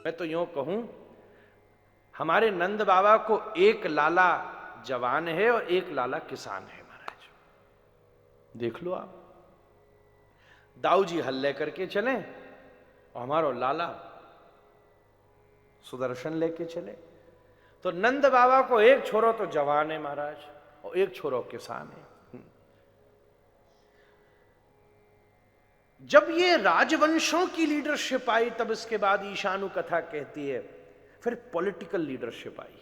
मैं तो यूं कहूं, हमारे नंद बाबा को एक लाला जवान है और एक लाला किसान है महाराज। देख लो आप, दाऊ जी हल लेकर के चले और हमारा लाला सुदर्शन लेके चले। तो नंद बाबा को एक छोरो तो जवान है महाराज और एक छोरो किसान है। जब ये राजवंशों की लीडरशिप आई तब इसके बाद ईशानु कथा कहती है फिर पॉलिटिकल लीडरशिप आई,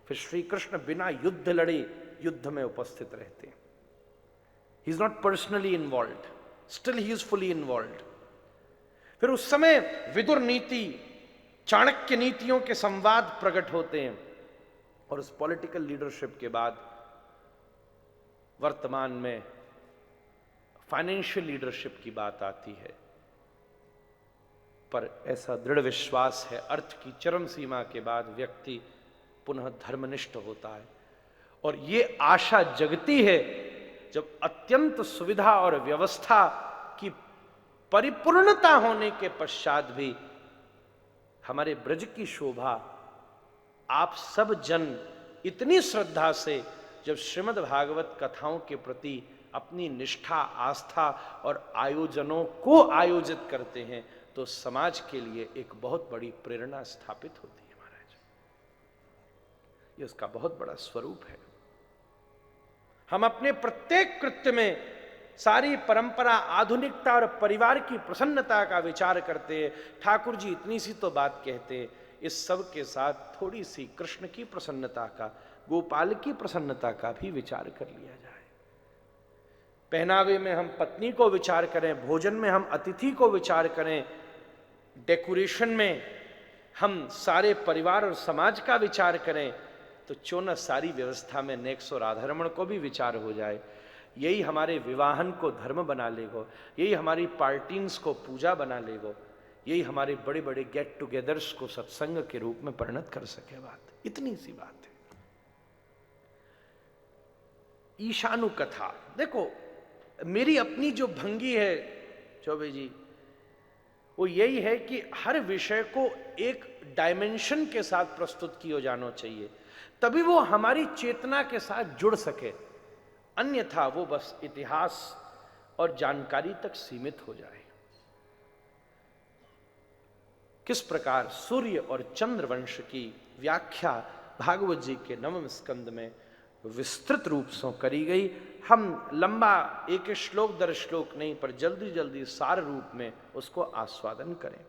फिर श्री कृष्ण बिना युद्ध लड़े युद्ध में उपस्थित रहते। He is not personally involve, still he is fully involve. फिर उस समय विदुर नीति, चाणक्य नीतियों के संवाद प्रकट होते हैं और उस पॉलिटिकल लीडरशिप के बाद वर्तमान में फाइनेंशियल लीडरशिप की बात आती है। पर ऐसा दृढ़ विश्वास है, अर्थ की चरम सीमा के बाद व्यक्ति पुनः धर्मनिष्ठ होता है और ये आशा जगती है जब अत्यंत सुविधा और व्यवस्था की परिपूर्णता होने के पश्चात भी हमारे ब्रज की शोभा आप सब जन इतनी श्रद्धा से जब श्रीमद् भागवत कथाओं के प्रति अपनी निष्ठा, आस्था और आयोजनों को आयोजित करते हैं तो समाज के लिए एक बहुत बड़ी प्रेरणा स्थापित होती है महाराज। ये उसका बहुत बड़ा स्वरूप है। हम अपने प्रत्येक कृत्य में सारी परंपरा, आधुनिकता और परिवार की प्रसन्नता का विचार करते हैं। ठाकुर जी इतनी सी तो बात कहते, इस सब के साथ थोड़ी सी कृष्ण की प्रसन्नता का, गोपाल की प्रसन्नता का भी विचार कर लिया जाए। पहनावे में हम पत्नी को विचार करें, भोजन में हम अतिथि को विचार करें, डेकोरेशन में हम सारे परिवार और समाज का विचार करें, तो क्यों न सारी व्यवस्था में नेक्स और राधारमण को भी विचार हो जाए। यही हमारे विवाहन को धर्म बना लेगो, यही हमारी पार्टीन्स को पूजा बना लेगो, यही हमारे बड़े बड़े गेट टुगेदर्स को सत्संग के रूप में परिणत कर सके। बात इतनी सी बात है। ईशानु कथा देखो, मेरी अपनी जो भंगी है चौबे जी, वो यही है कि हर विषय को एक डायमेंशन के साथ प्रस्तुत किया जाना चाहिए, तभी वो हमारी चेतना के साथ जुड़ सके। अन्यथा वो बस इतिहास और जानकारी तक सीमित हो जाए। किस प्रकार सूर्य और चंद्र वंश की व्याख्या भागवत जी के 9वें स्कंद में विस्तृत रूप से करी गई। हम लंबा एक श्लोक दर श्लोक नहीं, पर जल्दी जल्दी सार रूप में उसको आस्वादन करें।